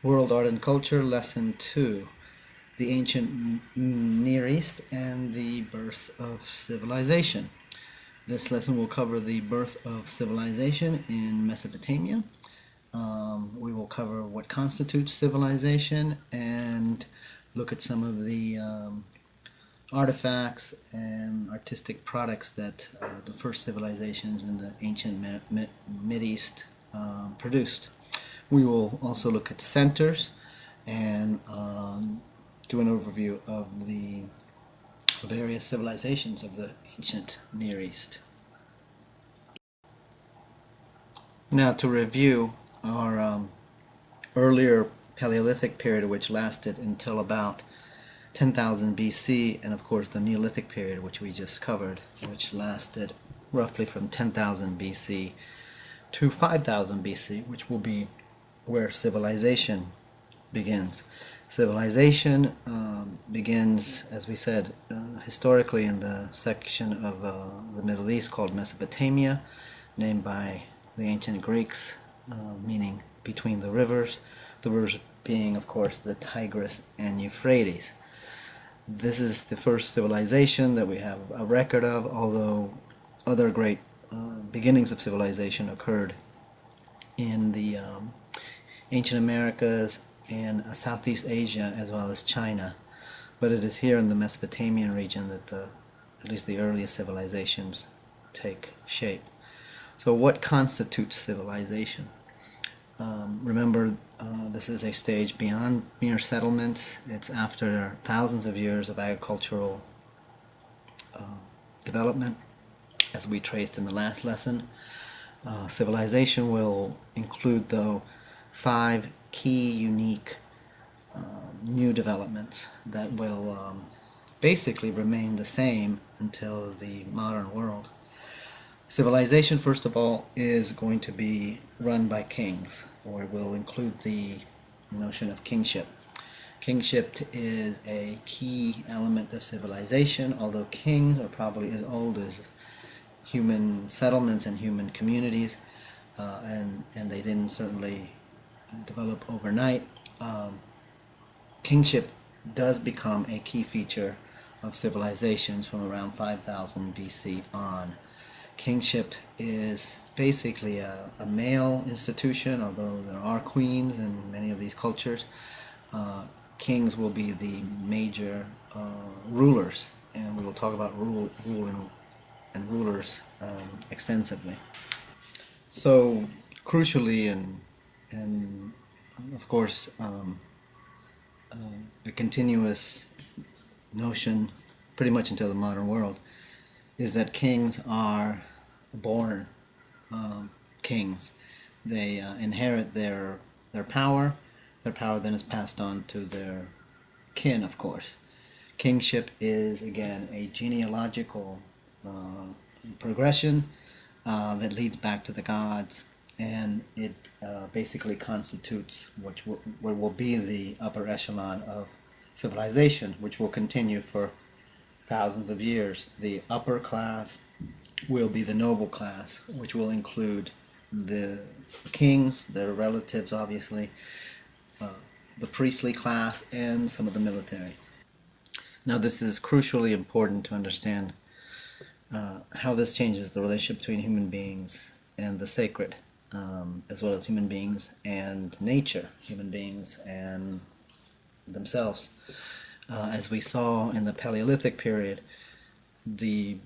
World Art and Culture, Lesson 2, the Ancient Near East and the Birth of Civilization. This lesson will cover the birth of civilization in Mesopotamia. We will cover what constitutes civilization and look at some of the artifacts and artistic products that the first civilizations in the ancient Mid-East produced. We will also look at centers and do an overview of the various civilizations of the ancient Near East. Now, to review our earlier Paleolithic period, which lasted until about 10,000 BC, and of course the Neolithic period, which we just covered, which lasted roughly from 10,000 BC to 5,000 BC, which will be where civilization begins. Civilization begins, as we said, historically in the section of the Middle East called Mesopotamia, named by the ancient Greeks, meaning between the rivers being, of course, the Tigris and Euphrates. This is the first civilization that we have a record of, although other great beginnings of civilization occurred in the ancient Americas and Southeast Asia as well as China. But it is here in the Mesopotamian region that at least the earliest civilizations take shape. So what constitutes civilization? Remember, this is a stage beyond mere settlements. It's after thousands of years of agricultural development, as we traced in the last lesson. Civilization will include, though, 5 key, unique, new developments that will basically remain the same until the modern world. Civilization, first of all, is going to be run by kings, or it will include the notion of kingship. Kingship is a key element of civilization, although kings are probably as old as human settlements and human communities, and they didn't certainly develop overnight. Kingship does become a key feature of civilizations from around 5000 BC on. Kingship is basically a male institution, although there are queens in many of these cultures. Kings will be the major rulers, and we will talk about rule and rulers extensively. So, crucially, and of course, a continuous notion pretty much until the modern world is that kings are born kings. They inherit their power. Their power then is passed on to their kin, of course. Kingship is, again, a genealogical progression that leads back to the gods, and it basically constitutes what will be the upper echelon of civilization, which will continue for thousands of years. The upper class will be the noble class, which will include the kings, their relatives, obviously, the priestly class, and some of the military. Now, this is crucially important to understand how this changes the relationship between human beings and the sacred, as well as human beings and nature, human beings and themselves. As we saw in the Paleolithic period, the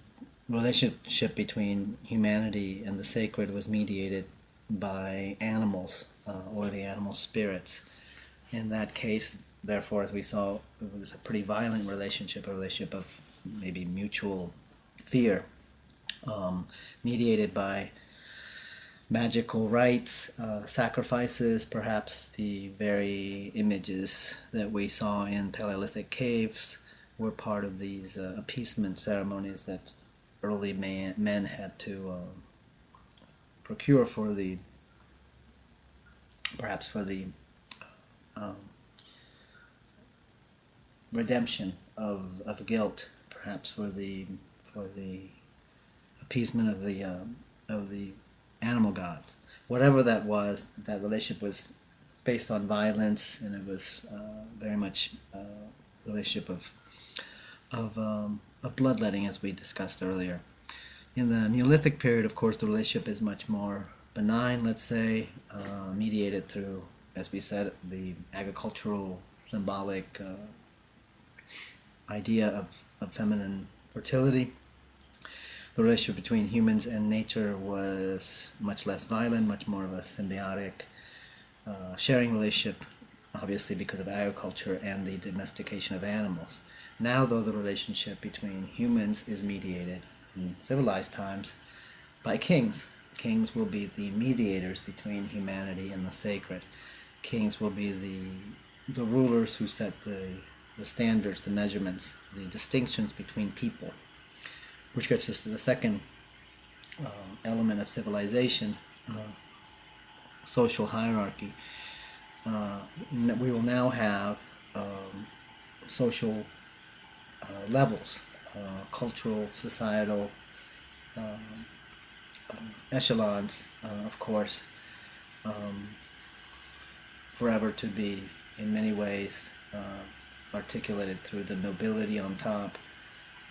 relationship between humanity and the sacred was mediated by animals, or the animal spirits. In that case, therefore, as we saw, it was a pretty violent relationship, a relationship of maybe mutual fear, mediated by magical rites, sacrifices, perhaps the very images that we saw in Paleolithic caves were part of these appeasement ceremonies that early men had to procure for the, perhaps for the redemption of guilt, perhaps for the appeasement of the animal gods. Whatever that was, that relationship was based on violence, and it was very much a relationship of bloodletting, as we discussed earlier. In the Neolithic period, of course, the relationship is much more benign, let's say, mediated through, as we said, the agricultural symbolic idea of feminine fertility. The relationship between humans and nature was much less violent, much more of a symbiotic sharing relationship, obviously because of agriculture and the domestication of animals. Now, though, the relationship between humans is mediated in civilized times by kings. Kings will be the mediators between humanity and the sacred. Kings will be the rulers who set the standards, the measurements, the distinctions between people. Which gets us to the second element of civilization, social hierarchy. We will now have social levels, cultural, societal echelons, of course, forever to be in many ways articulated through the nobility on top,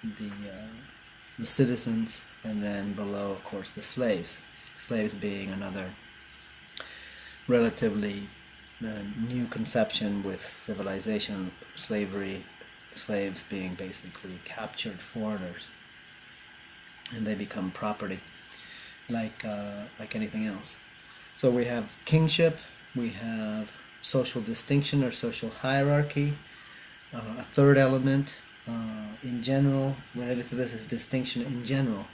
the citizens, and then below, of course, the slaves. Slaves being another relatively new conception with civilization. Slaves being basically captured foreigners, and they become property, like anything else. So we have kingship, we have social distinction or social hierarchy. A third element in general related to this is distinction in general.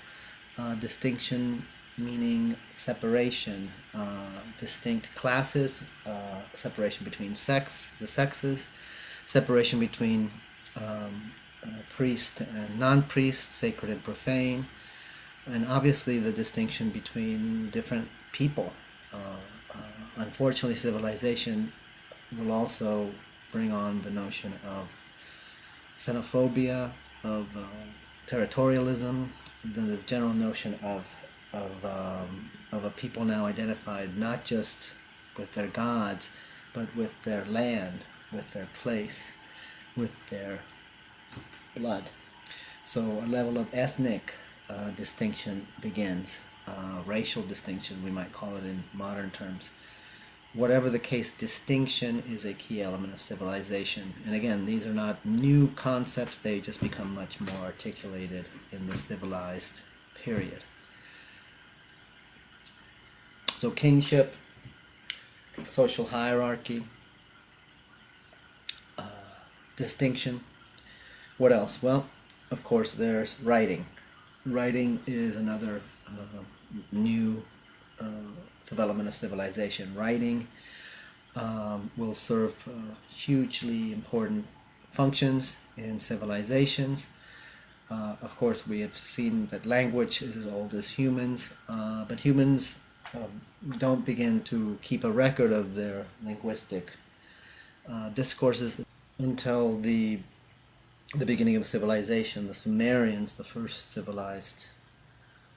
Distinction meaning separation, distinct classes, separation between the sexes, separation between priest and non-priest, sacred and profane, and obviously the distinction between different people. Unfortunately, civilization will also bring on the notion of xenophobia, of territorialism, the general notion of a people now identified not just with their gods, but with their land, with their place, with their blood. So a level of ethnic distinction begins, racial distinction, we might call it in modern terms. Whatever the case, distinction is a key element of civilization. And again, these are not new concepts, they just become much more articulated in the civilized period. So kingship, social hierarchy, distinction. What else? Well, of course, there's writing. Writing is another new development of civilization. Writing will serve hugely important functions in civilizations. Of course, we have seen that language is as old as humans, but humans don't begin to keep a record of their linguistic discourses until the beginning of civilization. The Sumerians, the first civilized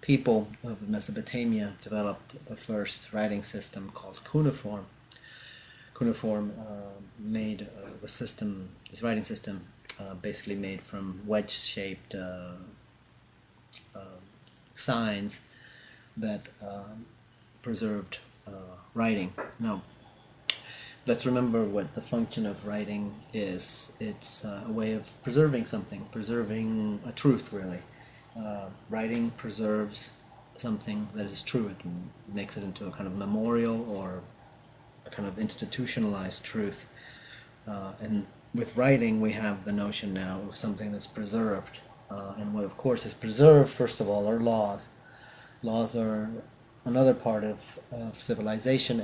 people of Mesopotamia, developed the first writing system called cuneiform. Cuneiform made this writing system basically made from wedge-shaped signs that preserved writing. Now, let's remember what the function of writing is. It's a way of preserving something, preserving a truth, really. Writing preserves something that is true. It makes it into a kind of memorial or a kind of institutionalized truth. And with writing, we have the notion now of something that's preserved. And what, of course, is preserved, first of all, are laws. Laws are another part of civilization,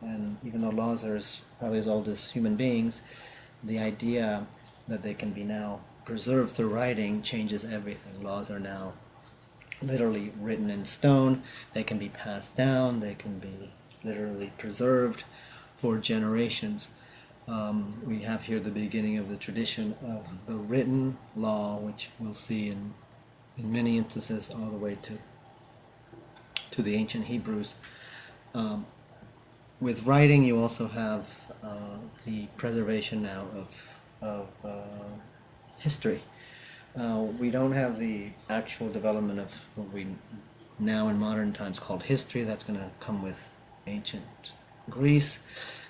and even though laws are probably as old as human beings, the idea that they can be now preserved through writing changes everything. Laws are now literally written in stone. They can be passed down. They can be literally preserved for generations. We have here the beginning of the tradition of the written law, which we'll see in many instances all the way to the ancient Hebrews. with writing, you also have the preservation now of history. We don't have the actual development of what we now in modern times called history. That's going to come with ancient Greece,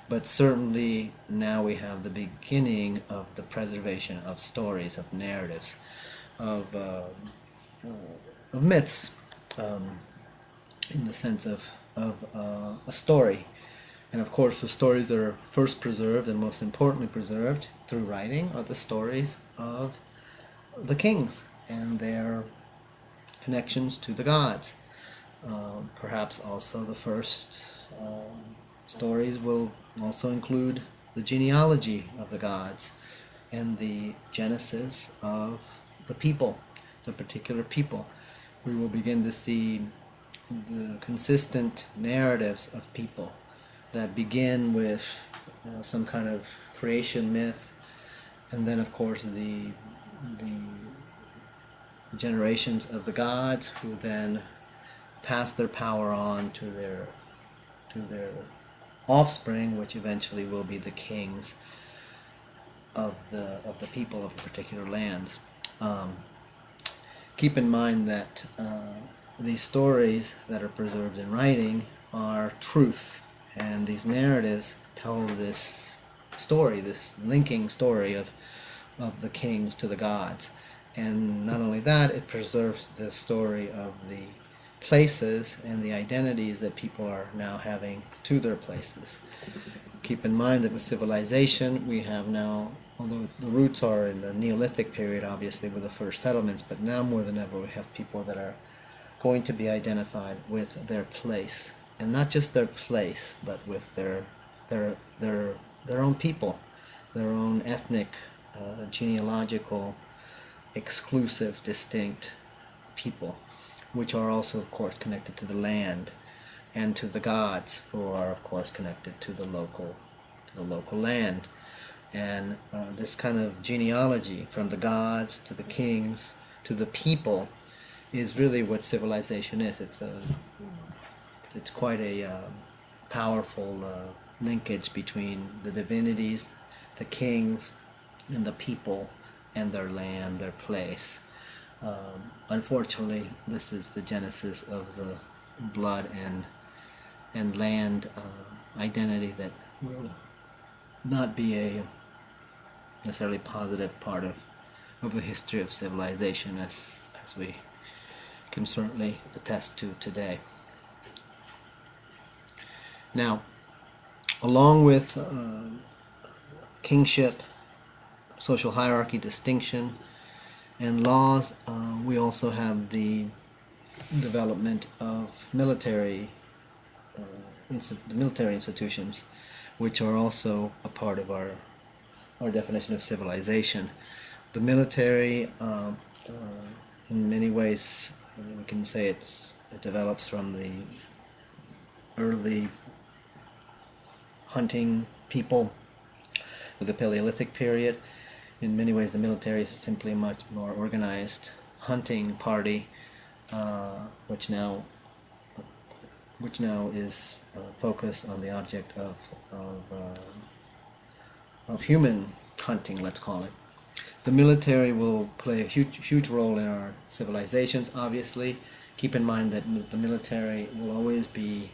but certainly now we have the beginning of the preservation of stories, of narratives, of myths, in the sense of a story. And of course, the stories that are first preserved and most importantly preserved through writing are the stories of the kings and their connections to the gods. Perhaps also the first stories will also include the genealogy of the gods and the genesis of the people, the particular people. We will begin to see the consistent narratives of people that begin with some kind of creation myth, and then of course the generations of the gods, who then pass their power on to their offspring, which eventually will be the kings of the people of particular lands. Keep in mind that these stories that are preserved in writing are truths, and these narratives tell this story, this linking story of the kings to the gods. And not only that, it preserves the story of the places and the identities that people are now having to their places. Keep in mind that with civilization, we have now, although the roots are in the Neolithic period, obviously, with the first settlements, but now more than ever we have people that are going to be identified with their place. And not just their place, but with their own people, their own ethnic, genealogical, exclusive, distinct people, which are also, of course, connected to the land and to the gods, who are, of course, connected to the local land. And this kind of genealogy from the gods to the kings to the people is really what civilization is. It's quite a powerful linkage between the divinities, the kings, and the people, and their land, their place. Unfortunately, this is the genesis of the blood and land identity that will not be a necessarily positive part of the history of civilization, as we can certainly attest to today. Now, along with kingship, social hierarchy, distinction, and laws, we also have the development of military institutions, which are also a part of our definition of civilization. The military, in many ways, we can say it develops from the early hunting people of the Paleolithic period. In many ways, the military is simply a much more organized hunting party, which now is focused on the object of human hunting, let's call it. The military will play a huge role in our civilizations, obviously. Keep in mind that the military will always be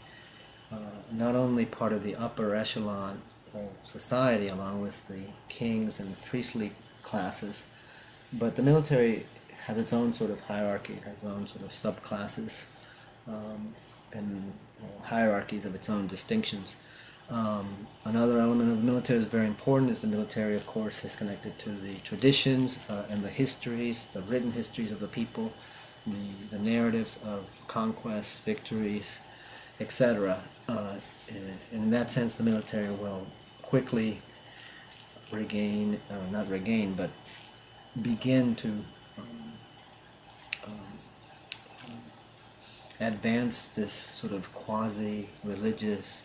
not only part of the upper echelon of society, along with the kings and the priestly classes, but the military has its own sort of hierarchy, it has its own sort of subclasses, and hierarchies of its own distinctions. Another element of the military is very important. Is the military, of course, is connected to the traditions and the histories, the written histories of the people, the narratives of conquests, victories, etc. In that sense, the military will quickly but begin to advance this sort of quasi-religious,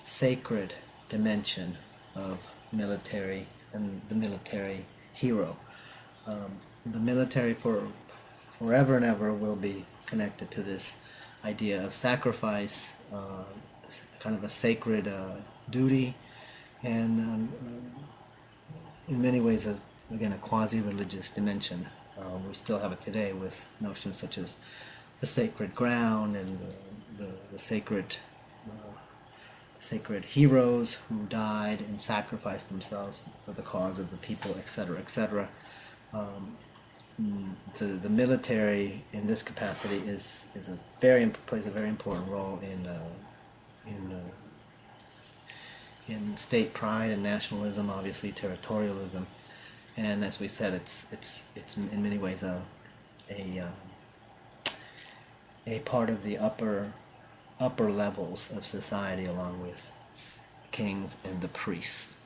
sacred dimension of military and the military hero. The military forever and ever will be connected to this idea of sacrifice, kind of a sacred duty, and in many ways, again, a quasi-religious dimension. We still have it today with notions such as the sacred ground and the sacred heroes who died and sacrificed themselves for the cause of the people, etc., etc. The military in this capacity plays a very important role in state pride and nationalism, obviously territorialism, and as we said, it's in many ways a part of the upper levels of society, along with kings and the priests.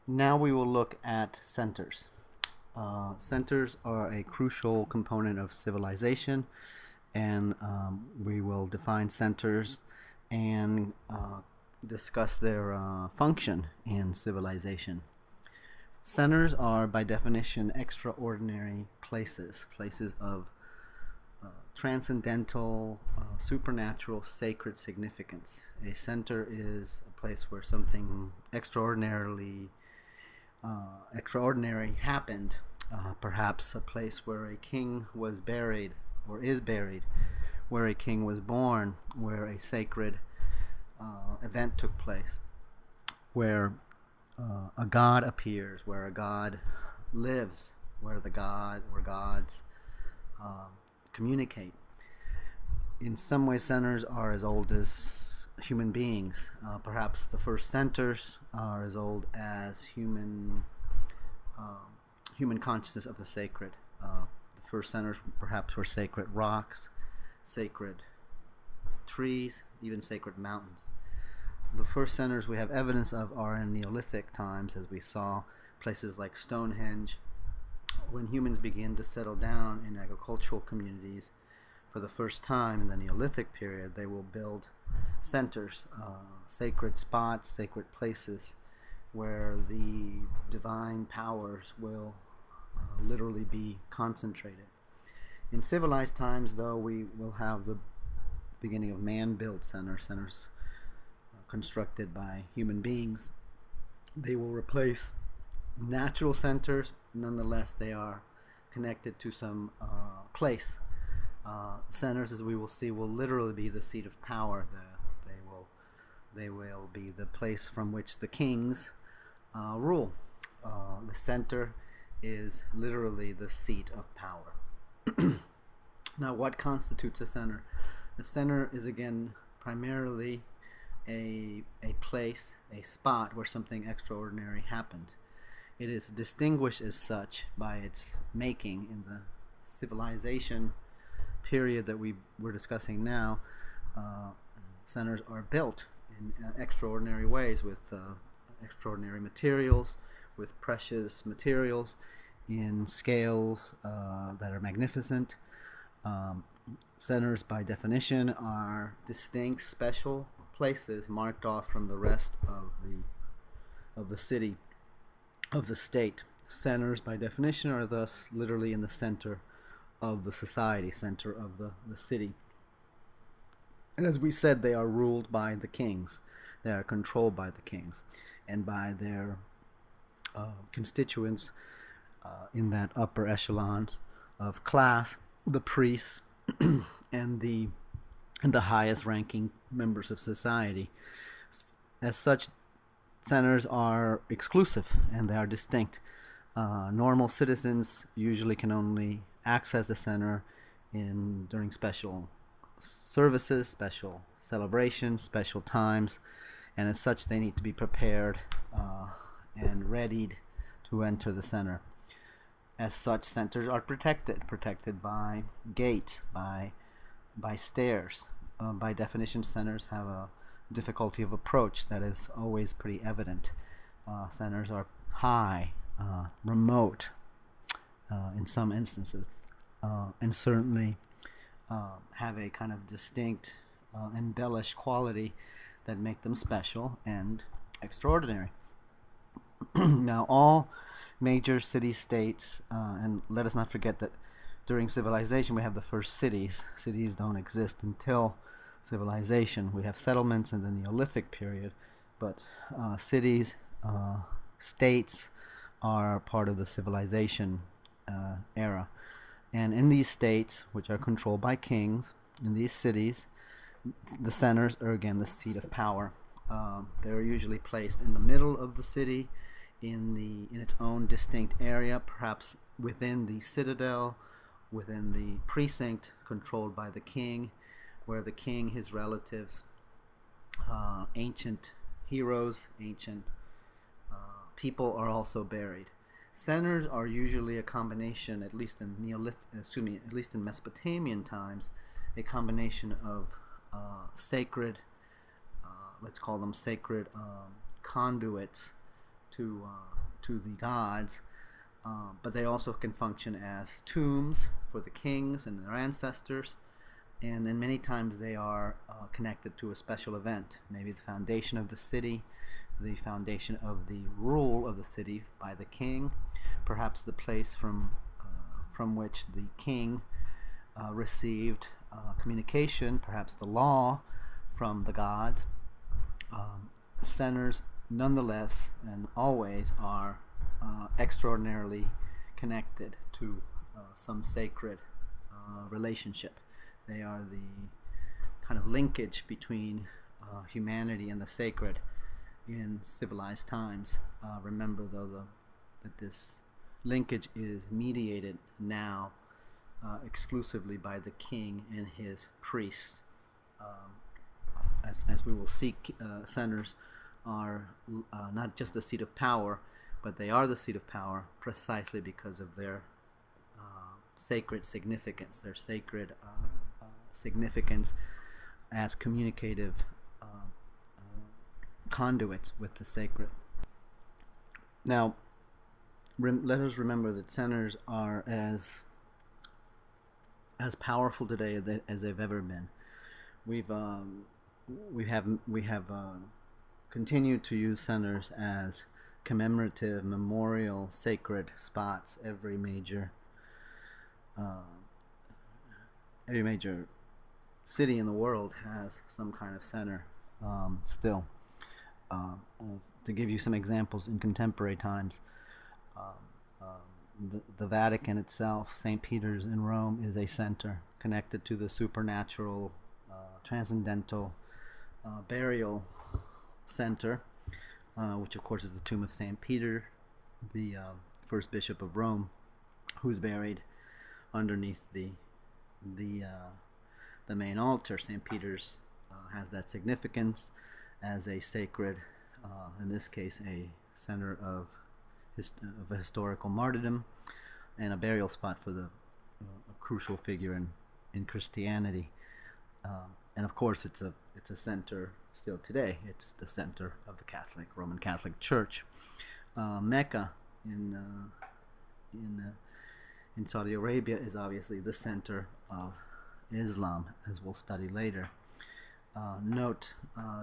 Now we will look at centers. Centers are a crucial component of civilization, and we will define centers and discuss their function in civilization. Centers are, by definition, extraordinary places of transcendental, supernatural, sacred significance. A center is a place where something extraordinary happened. Perhaps a place where a king was buried or is buried, where a king was born, where a sacred event took place, where a god appears, where a god lives, where gods communicate. In some ways, centers are as old as human beings. Perhaps the first centers are as old as human consciousness of the sacred. The first centers perhaps were sacred rocks, sacred trees, even sacred mountains. The first centers we have evidence of are in Neolithic times, as we saw places like Stonehenge. When humans begin to settle down in agricultural communities for the first time in the Neolithic period, they will build centers, sacred spots, sacred places where the divine powers will literally be concentrated. In civilized times, though, we will have the beginning of man-built centers constructed by human beings. They will replace natural centers. Nonetheless, they are connected to some place. Centers, as we will see, will literally be the seat of power. They will be the place from which the kings rule. The center is literally the seat of power. Now, what constitutes a center? A center is, again, primarily a place, a spot where something extraordinary happened. It is distinguished as such by its making. In the civilization period that we were discussing now, centers are built in extraordinary ways with extraordinary materials, with precious materials, in scales that are magnificent. Centers, by definition, are distinct, special places marked off from the rest of the city, of the state. Centers, by definition, are thus literally in the center of the society, center of the city. And as we said, they are ruled by the kings. They are controlled by the kings and by their constituents in that upper echelon of class, the priests and the highest ranking members of society. As such, centers are exclusive and they are distinct. Normal citizens usually can only access the center during special services, special celebrations, special times, and as such they need to be prepared and readied to enter the center. As such, centers are protected by gates, by stairs. By definition, centers have a difficulty of approach that is always pretty evident. Centers are high, remote in some instances, and certainly have a kind of distinct, embellished quality that make them special and extraordinary. Now, all major city-states, and let us not forget that during civilization we have the first cities. Cities don't exist until civilization. We have settlements in the Neolithic period, but cities, states are part of the civilization era. And in these states, which are controlled by kings, in these cities, the centers are again the seat of power. They're usually placed in the middle of the city, in its own distinct area, perhaps within the citadel, within the precinct controlled by the king, where the king, his relatives, ancient heroes, ancient people are also buried. Centers are usually a combination, at least in at least in Mesopotamian times, a combination of sacred, let's call them sacred conduits to the gods, but they also can function as tombs for the kings and their ancestors, and then many times they are connected to a special event, maybe the foundation of the city, the foundation of the rule of the city by the king, perhaps the place from which the king received communication, perhaps the law from the gods. Centers, nonetheless, and always are extraordinarily connected to some sacred relationship. They are the kind of linkage between humanity and the sacred in civilized times. Remember, though, that this linkage is mediated now exclusively by the king and his priests. As we will see, centers are not just the seat of power, but they are the seat of power precisely because of their sacred significance, significance as communicative conduits with the sacred. Now, let us remember that centers are as powerful today as they've ever been. We have continued to use centers as commemorative, memorial, sacred spots. Every major city in the world has some kind of center still. To give you some examples in contemporary times, the Vatican itself, St. Peter's in Rome, is a center connected to the supernatural, transcendental burial center, which of course is the tomb of St. Peter, the first bishop of Rome, who's buried underneath the main altar. St. Peter's has that significance as a sacred, in this case, a center of a historical martyrdom and a burial spot for a crucial figure in Christianity. And of course, it's a center still today. It's the center of the Roman Catholic Church. Mecca in Saudi Arabia is obviously the center of Islam, as we'll study later. Note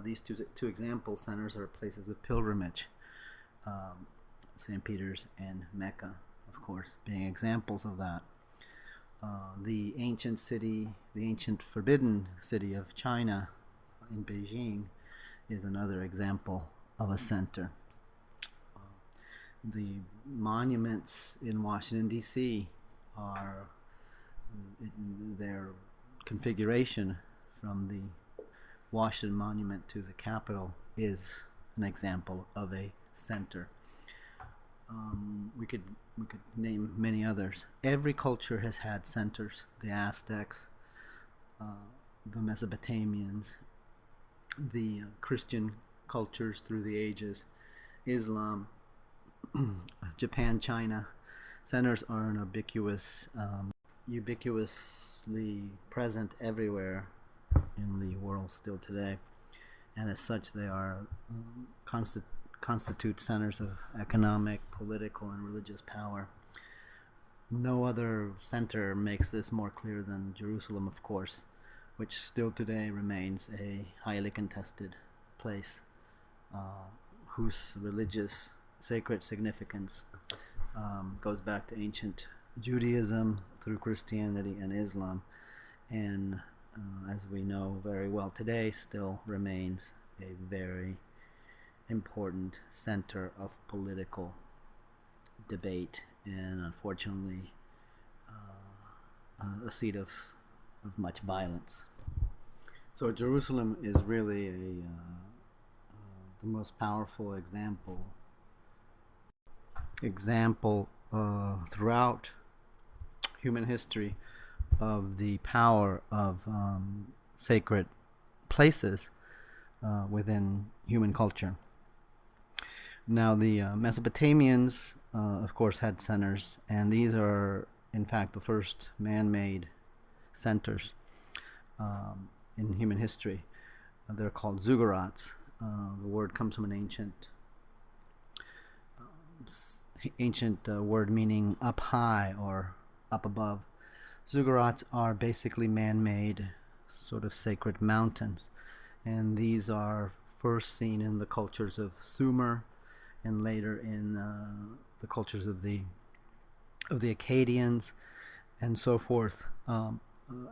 these two example centers are places of pilgrimage. St. Peter's and Mecca, of course, being examples of that. The ancient forbidden city of China in Beijing is another example of a center. The monuments in Washington, D.C. are their configuration from the Washington Monument to the Capitol is an example of a center. We could name many others. Every culture has had centers. The Aztecs, the Mesopotamians, the Christian cultures through the ages, Islam, Japan, China. Centers are an ubiquitously present everywhere in the world still today, and as such they are constitute centers of economic, political, and religious power. No other center makes this more clear than Jerusalem, of course, which still today remains a highly contested place, whose religious sacred significance goes back to ancient Judaism through Christianity and Islam, and as we know very well today, still remains a very important center of political debate and unfortunately a seat of much violence. So Jerusalem is really the most powerful example throughout human history of the power of sacred places within human culture. Now, the Mesopotamians, of course, had centers, and these are, in fact, the first man-made centers in human history. They're called ziggurats. The word comes from an ancient word meaning up high or up above. Ziggurats are basically man-made sort of sacred mountains, and these are first seen in the cultures of Sumer and later in the cultures of the Akkadians and so forth.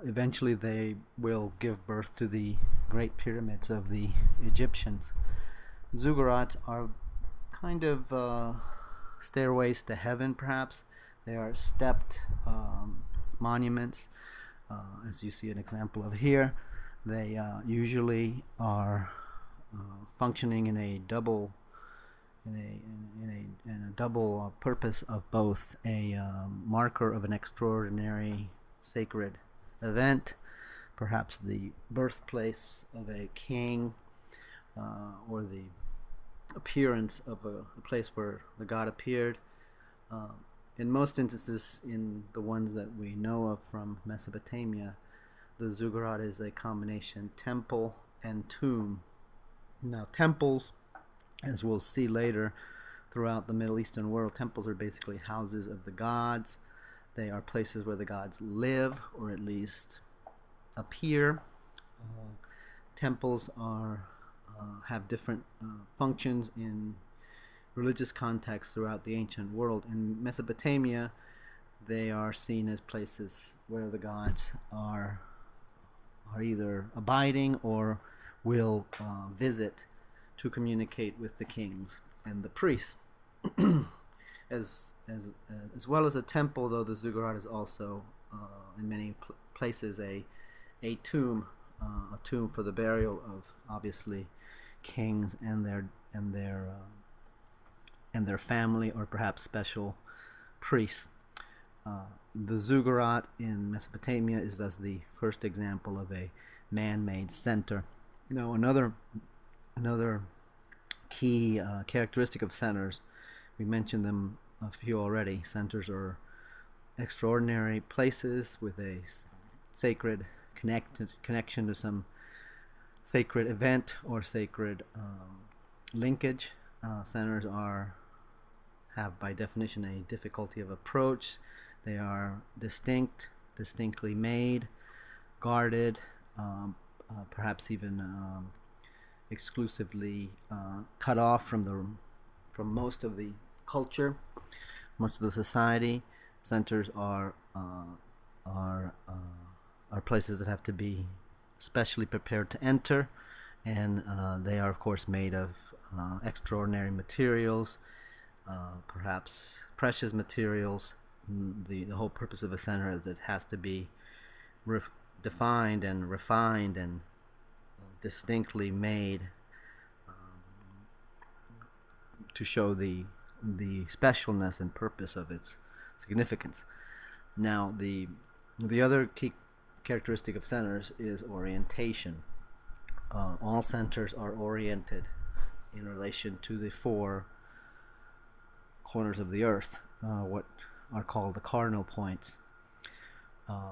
Eventually they will give birth to the Great Pyramids of the Egyptians. Ziggurats are kind of stairways to heaven, perhaps. They are stepped monuments, as you see an example of here. They usually are functioning in a double purpose of both a marker of an extraordinary sacred event, perhaps the birthplace of a king, or the appearance of a place where the god appeared. In most instances, in the ones that we know of from Mesopotamia, the ziggurat is a combination temple and tomb. Now, temples, as we'll see later throughout the Middle Eastern world, temples are basically houses of the gods. They are places where the gods live, or at least appear. Temples have different functions in religious contexts throughout the ancient world. In Mesopotamia, they are seen as places where the gods are either abiding or will visit to communicate with the kings and the priests. As well as a temple, though, the ziggurat is also in many places a tomb for the burial of obviously kings and their family, or perhaps special priests. The ziggurat in Mesopotamia is thus the first example of a man-made center. Now, another key characteristic of centers, we mentioned them a few already. Centers are extraordinary places with a sacred connection to some sacred event or sacred linkage. Centers have by definition a difficulty of approach. They are distinctly made, guarded, perhaps even exclusively cut off from most of the culture, most of the society. Centers are places that have to be specially prepared to enter, and they are of course made of extraordinary materials, perhaps precious materials. The whole purpose of a center is that it has to be defined and refined and distinctly made to show the specialness and purpose of its significance. Now, the other key characteristic of centers is orientation. All centers are oriented in relation to the four corners of the earth, what are called the cardinal points.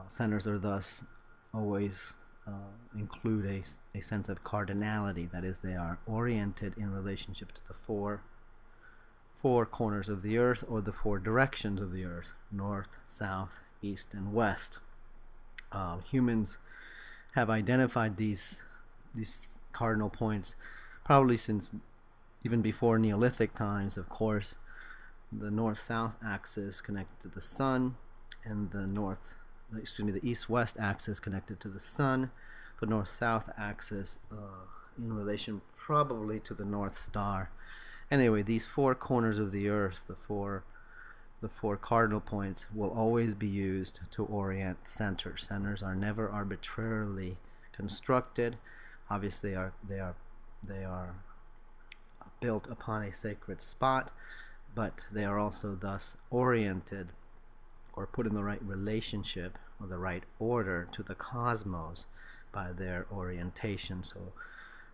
Centers are thus always include a sense of cardinality, that is, they are oriented in relationship to the four corners of the earth, or the four directions of the earth: north, south, east, and west. Humans have identified these cardinal points probably since even before Neolithic times, of course. The north-south axis connected to the sun, and the north the east-west axis connected to the sun, the north-south axis in relation probably to the North Star. Anyway, these four corners of the earth, the four cardinal points, will always be used to orient centers. Centers are never arbitrarily constructed. Obviously, they are built upon a sacred spot, but they are also thus oriented or put in the right relationship or the right order to the cosmos by their orientation. So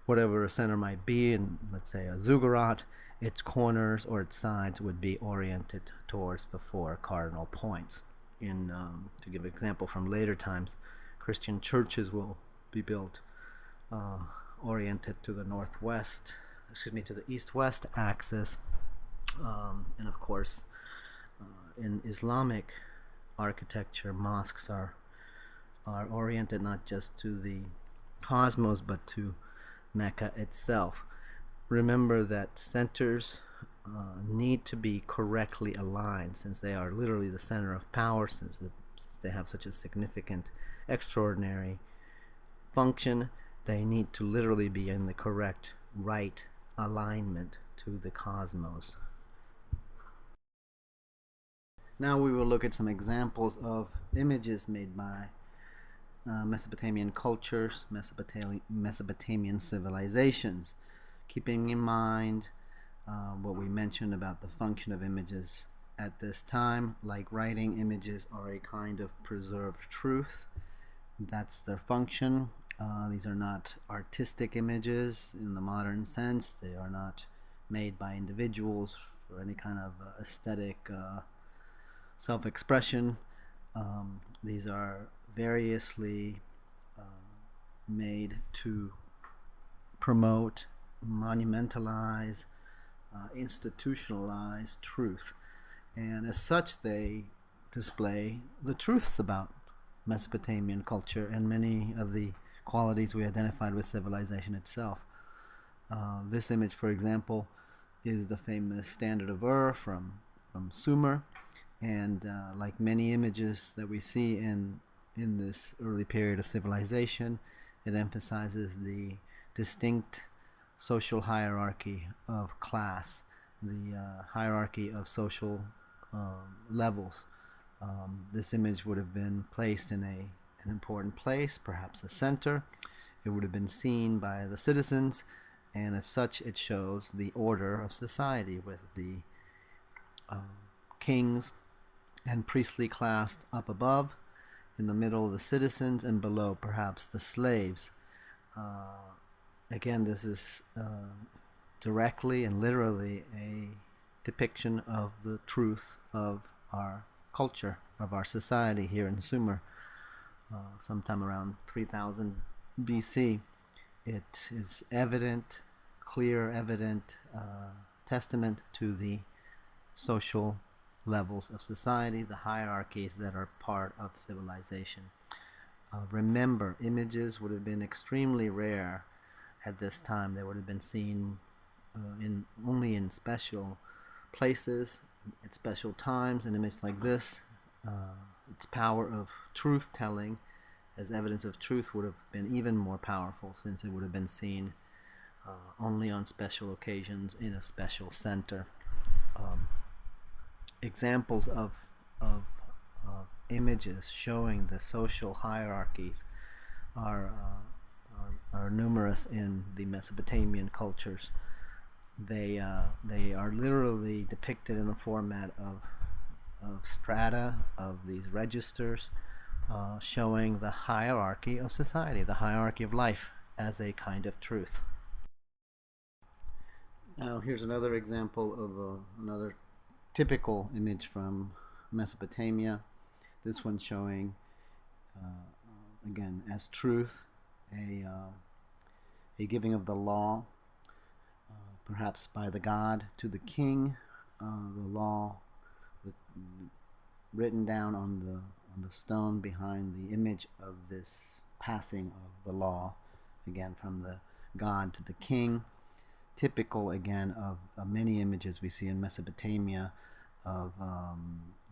whatever a center might be in, let's say, a ziggurat, its corners or its sides would be oriented towards the four cardinal points. To give an example from later times, Christian churches will be built oriented to the to the east-west axis, and of course, in Islamic architecture, mosques are oriented not just to the cosmos but to Mecca itself. Remember that centers need to be correctly aligned, since they are literally the center of power, since they have such a significant, extraordinary function. They need to literally be in the correct, right alignment to the cosmos. Now we will look at some examples of images made by Mesopotamian cultures, Mesopotamian civilizations, keeping in mind what we mentioned about the function of images at this time. Like writing, images are a kind of preserved truth. That's their function. These are not artistic images in the modern sense. They are not made by individuals for any kind of aesthetic self-expression. These are variously made to promote, monumentalize, institutionalize truth, and as such they display the truths about Mesopotamian culture and many of the qualities we identified with civilization itself. This image, for example, is the famous Standard of Ur from Sumer, and like many images that we see in this early period of civilization, it emphasizes the distinct social hierarchy of class, the hierarchy of social levels. This image would have been placed in an important place, perhaps a center. It would have been seen by the citizens, and as such it shows the order of society, with the kings and priestly class up above, in the middle the citizens, and below perhaps the slaves. Again, this is directly and literally a depiction of the truth of our culture, of our society here in Sumer. Sometime around 3000 BC. It is evident, clear, evident testament to the social levels of society, the hierarchies that are part of civilization. Remember, images would have been extremely rare at this time. They would have been seen only in special places, at special times. An image like this, its power of truth telling as evidence of truth would have been even more powerful, since it would have been seen only on special occasions in a special center. Examples of images showing the social hierarchies are numerous in the Mesopotamian cultures. They are literally depicted in the format of strata, of these registers, showing the hierarchy of society, the hierarchy of life as a kind of truth. Now here's another example of another typical image from Mesopotamia. This one showing, again, as truth, a giving of the law, perhaps by the god to the king, the law written down on the stone behind the image of this passing of the law, again from the god to the king. Typical again of many images we see in Mesopotamia of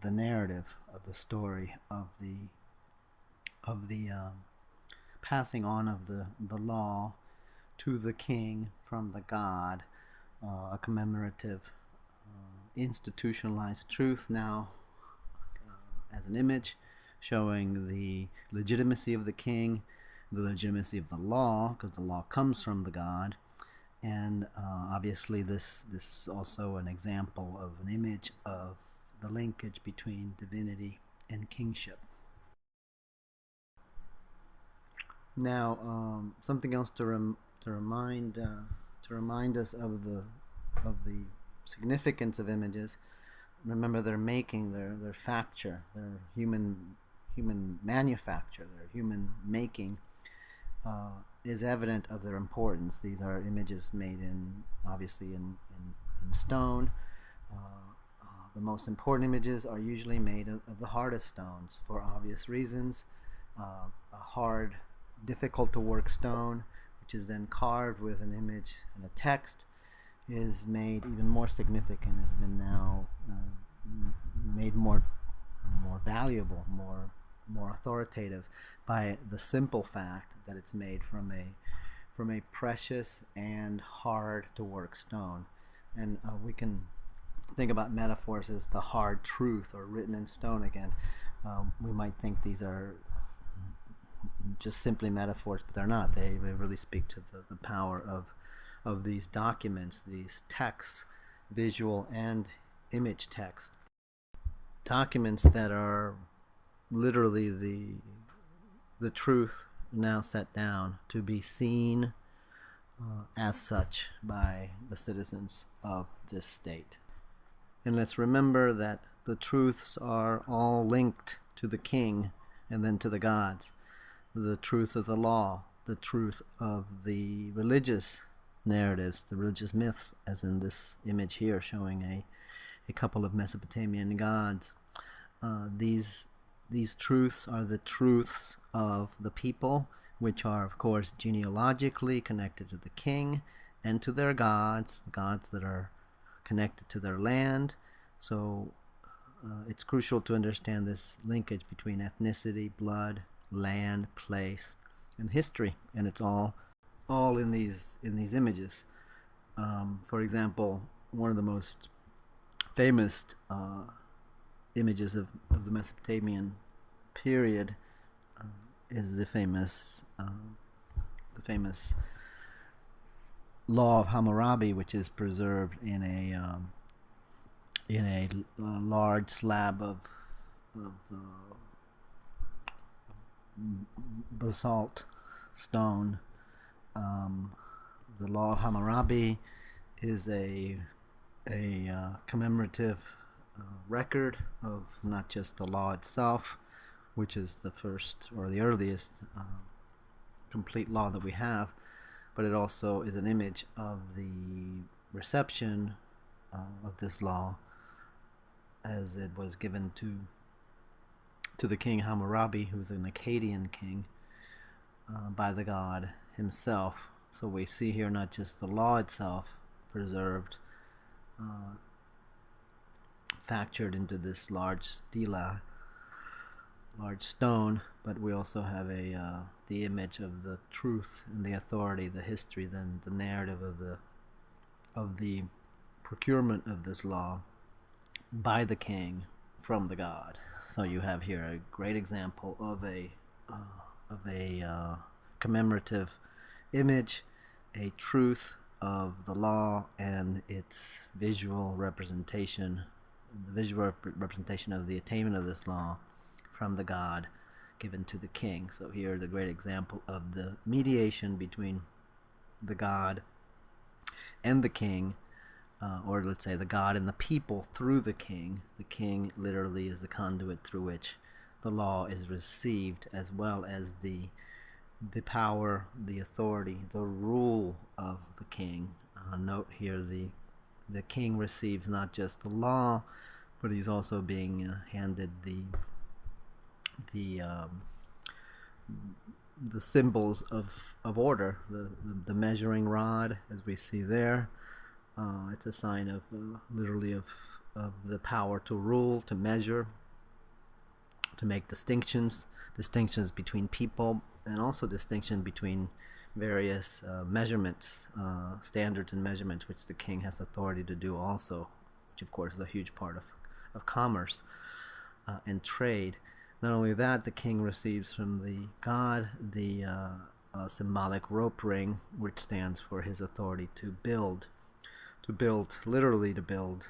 the narrative of the story of the passing on of the law to the king from the god, a commemorative, institutionalized truth now as an image showing the legitimacy of the king, the legitimacy of the law, because the law comes from the god, and obviously this is also an example of an image of the linkage between divinity and kingship. Now, something else to remind us of the significance of images. Remember, they're making, their facture, their human manufacture, their human making is evident of their importance. These are images made obviously in stone. The most important images are usually made of the hardest stones for obvious reasons. A hard, difficult to work stone, which is then carved with an image and a text, is made even more significant, has been now made more valuable, more authoritative by the simple fact that it's made from a precious and hard to work stone. And we can think about metaphors as the hard truth or written in stone again. We might think these are just simply metaphors, but they're not. They really speak to the power of these documents, these texts, visual and image text. Documents that are literally the truth now set down to be seen as such by the citizens of this state. And let's remember that the truths are all linked to the king and then to the gods. The truth of the law, the truth of the religious narratives, the religious myths, as in this image here showing a couple of Mesopotamian gods. These truths are the truths of the people, which are, of course, genealogically connected to the king and to their gods that are connected to their land. So it's crucial to understand this linkage between ethnicity, blood, land, place, and history, and it's all in these images. For example, one of the most famous images of the Mesopotamian period is the famous law of Hammurabi, which is preserved in a large slab of basalt stone. The law of Hammurabi is a commemorative record of not just the law itself, which is the first or the earliest complete law that we have, but it also is an image of the reception of this law as it was given to the king Hammurabi, who was an Akkadian king, by the god himself. So we see here not just the law itself preserved, factored into this large stela, large stone, but we also have the image of the truth and the authority, the history, then the narrative of the procurement of this law by the king from the god. So you have here a great example of a commemorative image, a truth of the law and its visual representation, the visual representation of the attainment of this law from the god given to the king. So here the great example of the mediation between the god and the king, or let's say the god and the people through the king. The king literally is the conduit through which the law is received, as well as the power, the authority, the rule of the king. Note here the king receives not just the law, but he's also being handed the symbols of order, the measuring rod, as we see there. It's a sign of literally of the power to rule, to measure, to make distinctions between people, and also distinction between various measurements, standards and measurements, which the king has authority to do also, which of course is a huge part of commerce and trade. Not only that, the king receives from the god the symbolic rope ring, which stands for his authority to build, literally to build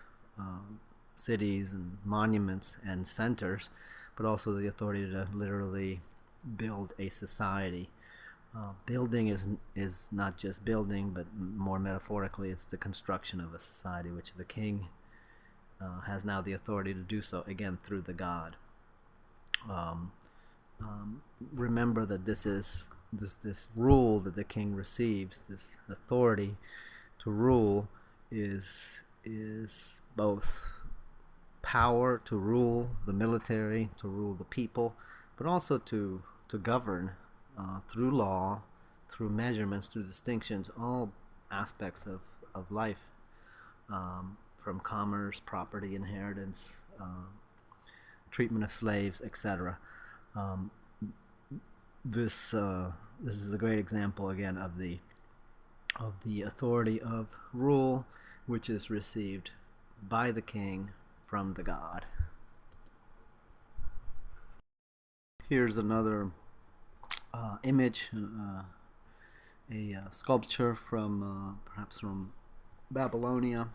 cities and monuments and centers, but also the authority to literally build a society. Building is not just building, but more metaphorically, it's the construction of a society, which the king has now the authority to do so, again through the god. Remember that this rule that the king receives, this authority to rule, is both power to rule the military, to rule the people, but also to govern through law, through measurements, through distinctions, all aspects of life, from commerce, property, inheritance, treatment of slaves, etc. This is a great example again of the authority of rule, which is received by the king from the god. Here's another image, a sculpture from perhaps from Babylonia,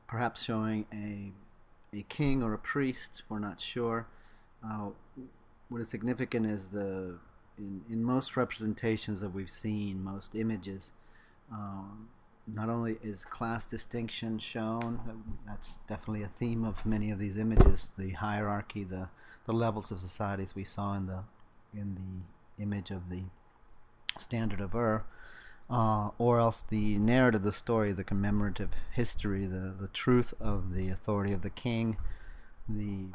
perhaps showing a king or a priest. We're not sure. What is significant is in most representations that we've seen, most images, not only is class distinction shown, that's definitely a theme of many of these images, the hierarchy, the levels of societies we saw in the image of the Standard of Ur, or else the narrative, the story, the commemorative history, the truth of the authority of the king, the,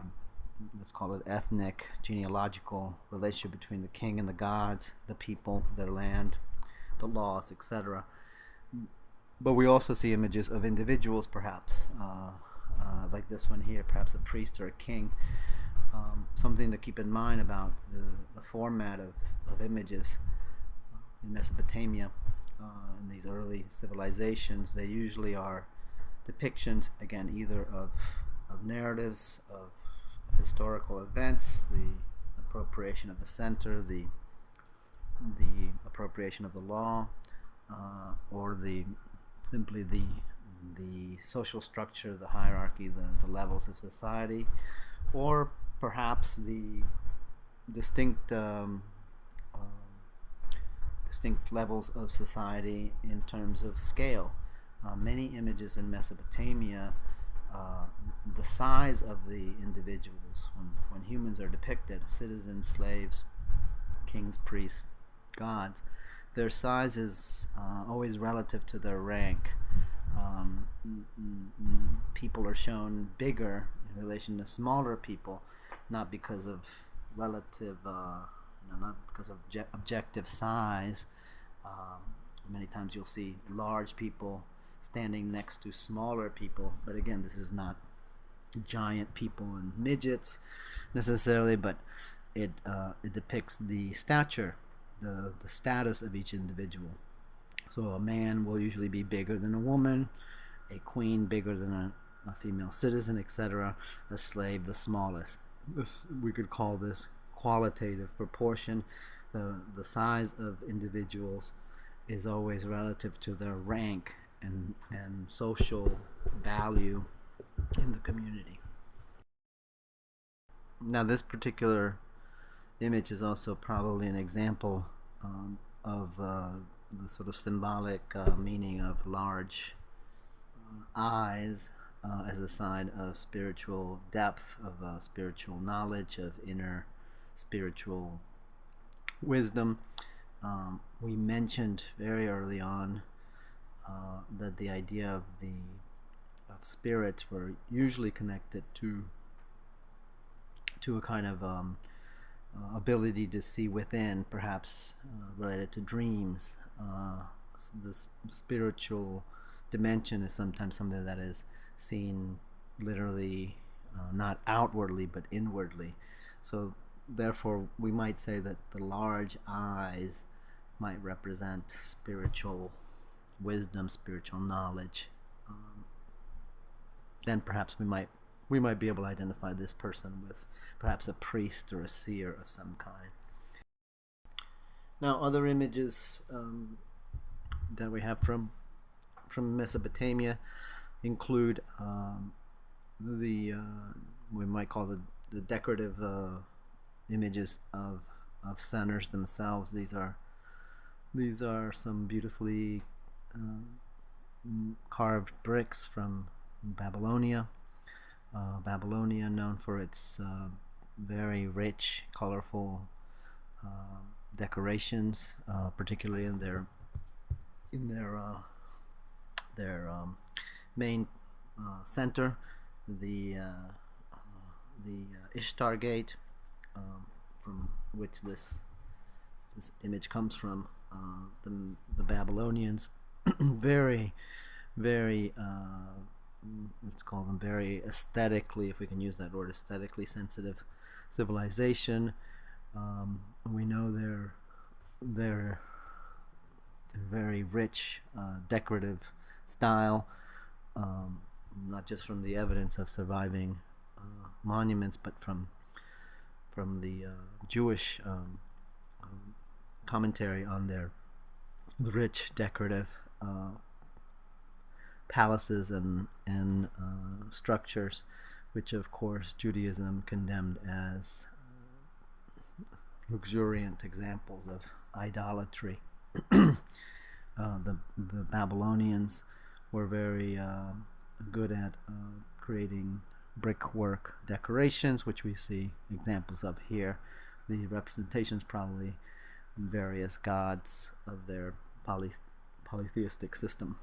let's call it, ethnic, genealogical relationship between the king and the gods, the people, their land, the laws, etc. But we also see images of individuals, perhaps, like this one here, perhaps a priest or a king. Something to keep in mind about the format of images in Mesopotamia, in these early civilizations, they usually are depictions, again, either of narratives, of historical events, the appropriation of the center, the appropriation of the law, or simply the social structure, the hierarchy, the levels of society, or perhaps the distinct levels of society in terms of scale. Many images in Mesopotamia, the size of the individuals, when humans are depicted, citizens, slaves, kings, priests, gods, their size is always relative to their rank. People are shown bigger in relation to smaller people, not because of relative, not because of objective size. Many times you'll see large people standing next to smaller people, but again, this is not giant people and midgets necessarily, but it depicts the stature, the status of each individual. So a man will usually be bigger than a woman, a queen bigger than a female citizen, etc. A slave the smallest. We could call this qualitative proportion. The size of individuals is always relative to their rank and social value in the community. Now, this particular image is also probably an example of the sort of symbolic meaning of large eyes as a sign of spiritual depth, of spiritual knowledge, of inner spiritual wisdom. We mentioned very early on that the idea of spirits were usually connected to a kind of ability to see within, perhaps related to dreams. The spiritual dimension is sometimes something that is seen literally not outwardly but inwardly. So therefore, we might say that the large eyes might represent spiritual wisdom, spiritual knowledge. Then perhaps we might be able to identify this person with perhaps a priest or a seer of some kind. Now, other images that we have from Mesopotamia include the we might call the decorative images of centers themselves. These are some beautifully carved bricks from Babylonia. Babylonia, known for its very rich, colorful decorations, particularly in their main center, the Ishtar Gate, from which this image comes from. The Babylonians, very let's call them very aesthetically, if we can use that word, aesthetically sensitive civilization. We know their very rich decorative style, not just from the evidence of surviving monuments, but from the Jewish commentary on the rich decorative palaces and structures, which of course Judaism condemned as luxuriant examples of idolatry. The Babylonians were very good at creating brickwork decorations, which we see examples of here. The representations probably various gods of their polytheistic system.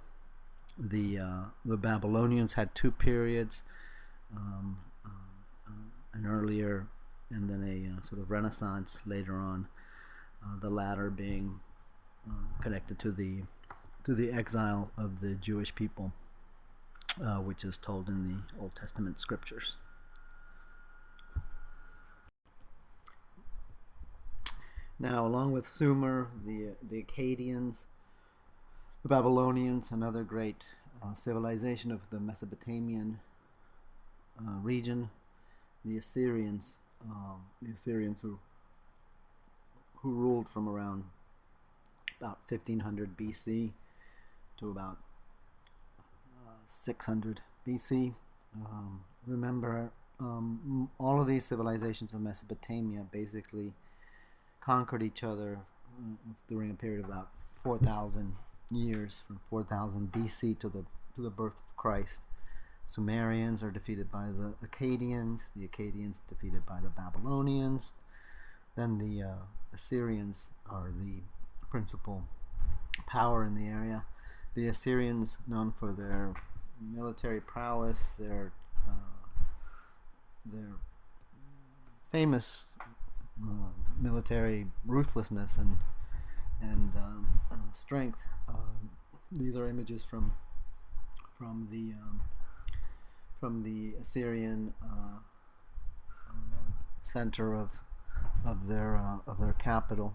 The Babylonians had two periods, an earlier and then a sort of Renaissance later on. The latter being connected to the exile of the Jewish people, which is told in the Old Testament scriptures. Now, along with Sumer, the Akkadians, the Babylonians, another great civilization of the Mesopotamian region, the Assyrians who ruled from around about 1500 BC to about 600 BC. Remember, all of these civilizations of Mesopotamia basically conquered each other during a period of about 4,000 years, from 4000 BC to the birth of Christ. Sumerians are defeated by the Akkadians defeated by the Babylonians. Then the Assyrians are the principal power in the area. The Assyrians, known for their military prowess, their famous military ruthlessness and strength. These are images from the Assyrian center of their capital.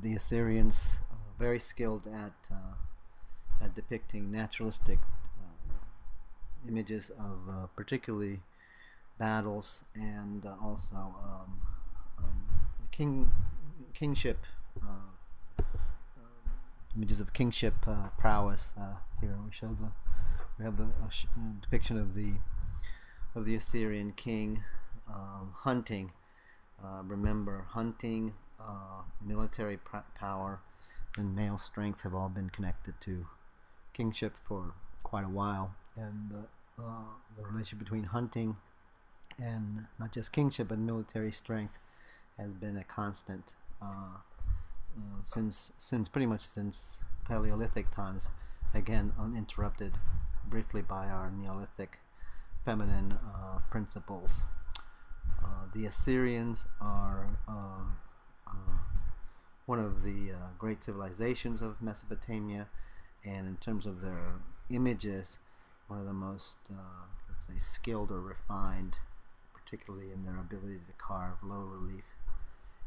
The Assyrians very skilled at depicting naturalistic images of particularly battles and also kingship, images of kingship prowess. Here we have the depiction of the Assyrian king hunting. Remember, hunting, military power, and male strength have all been connected to kingship for quite a while, and the relationship between hunting and not just kingship but military strength has been a constant since pretty much since Paleolithic times, again uninterrupted briefly by our Neolithic feminine principles. The Assyrians are one of the great civilizations of Mesopotamia, and in terms of their images, one of the most, let's say, skilled or refined, particularly in their ability to carve low relief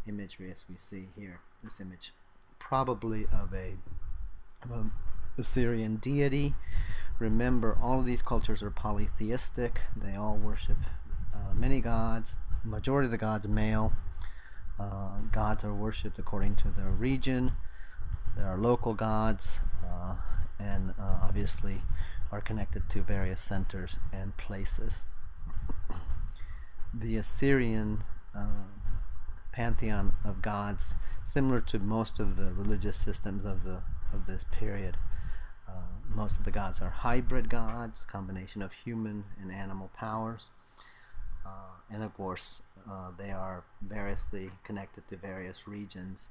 imagery, as we see here. This image, probably of a Assyrian deity. Remember, all of these cultures are polytheistic. They all worship many gods. Majority of the gods male. Gods are worshipped according to their region. There are local gods, and obviously are connected to various centers and places. The Assyrian pantheon of gods, similar to most of the religious systems of this period, most of the gods are hybrid gods, combination of human and animal powers, and of course they are variously connected to various regions,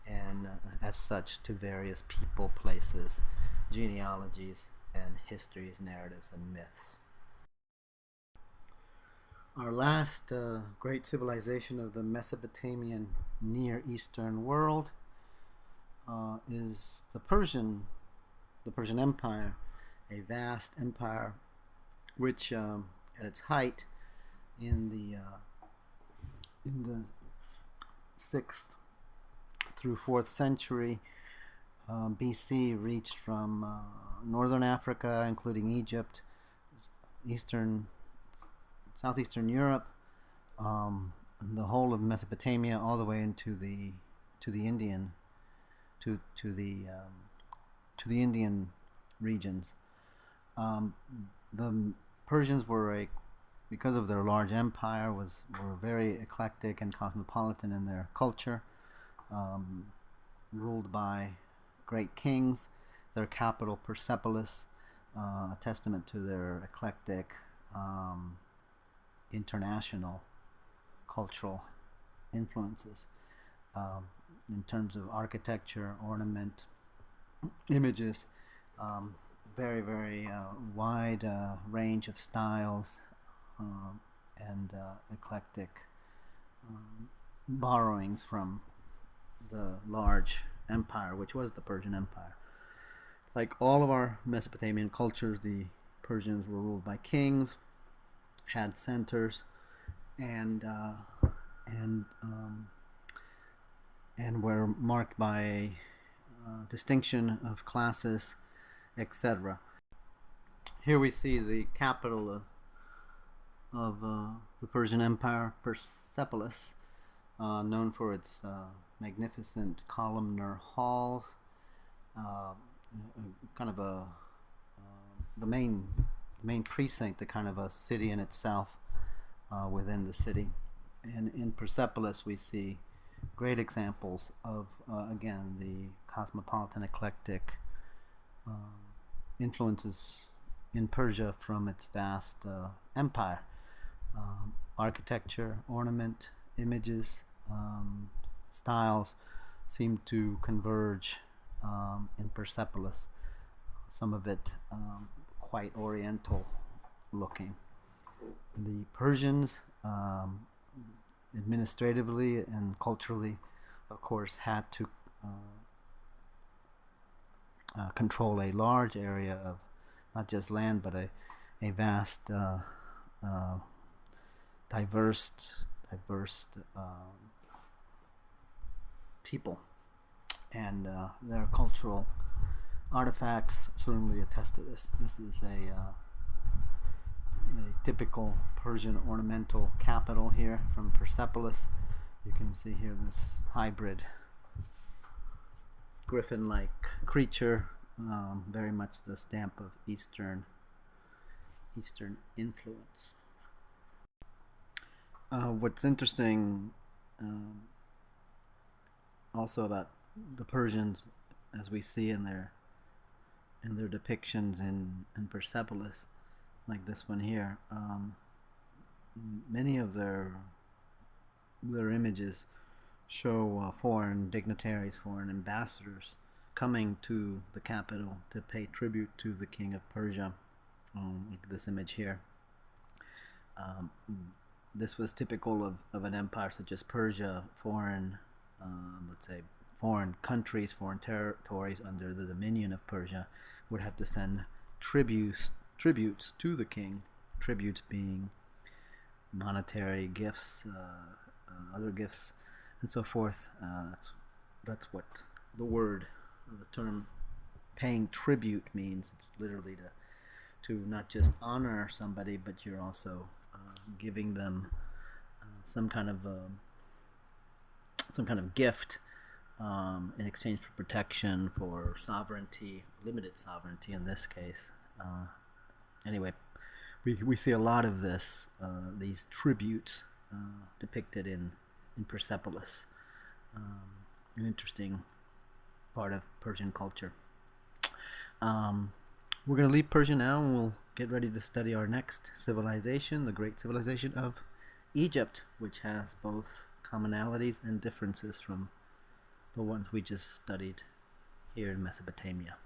and as such to various people, places, genealogies, and histories, narratives, and myths. Our last great civilization of the Mesopotamian Near Eastern world is the Persian Empire, a vast empire which at its height in the 6th through 4th century BC reached from northern Africa, including Egypt, southeastern Europe, the whole of Mesopotamia, all the way into the Indian regions. The Persians were because of their large empire, were very eclectic and cosmopolitan in their culture, ruled by great kings. Their capital, Persepolis, a testament to their eclectic international cultural influences in terms of architecture, ornament, images, very, very wide range of styles, and eclectic borrowings from the large empire, which was the Persian Empire. Like all of our Mesopotamian cultures, the Persians were ruled by kings, had centers, and were marked by a distinction of classes, etc. Here we see the capital of the Persian Empire, Persepolis, known for its magnificent columnar halls, kind of the main precinct, the kind of a city in itself within the city. And in Persepolis we see great examples of again the cosmopolitan, eclectic influences in Persia from its vast empire. Architecture, ornament, images, styles seem to converge in Persepolis, some of it quite oriental looking. The Persians, administratively and culturally, of course, had to control a large area of not just land, but a vast diverse people, and their cultural artifacts certainly attest to this. This is a typical Persian ornamental capital here from Persepolis. You can see here this hybrid griffin-like creature, very much the stamp of Eastern influence. What's interesting also about the Persians, as we see in their depictions in Persepolis, like this one here, many of their images show foreign dignitaries, foreign ambassadors coming to the capital to pay tribute to the king of Persia, like this image here. This was typical of an empire such as Persia. Foreign, let's say, foreign countries, foreign territories under the dominion of Persia would have to send tributes to the king, tributes being monetary gifts, other gifts, and so forth. That's what the word, or the term, paying tribute means. It's literally to not just honor somebody, but you're also giving them some kind of gift in exchange for protection, for sovereignty, limited sovereignty in this case. Anyway, we see a lot of this, these tributes depicted in Persepolis, an interesting part of Persian culture. We're going to leave Persia now, and we'll get ready to study our next civilization, the great civilization of Egypt, which has both commonalities and differences from the ones we just studied here in Mesopotamia.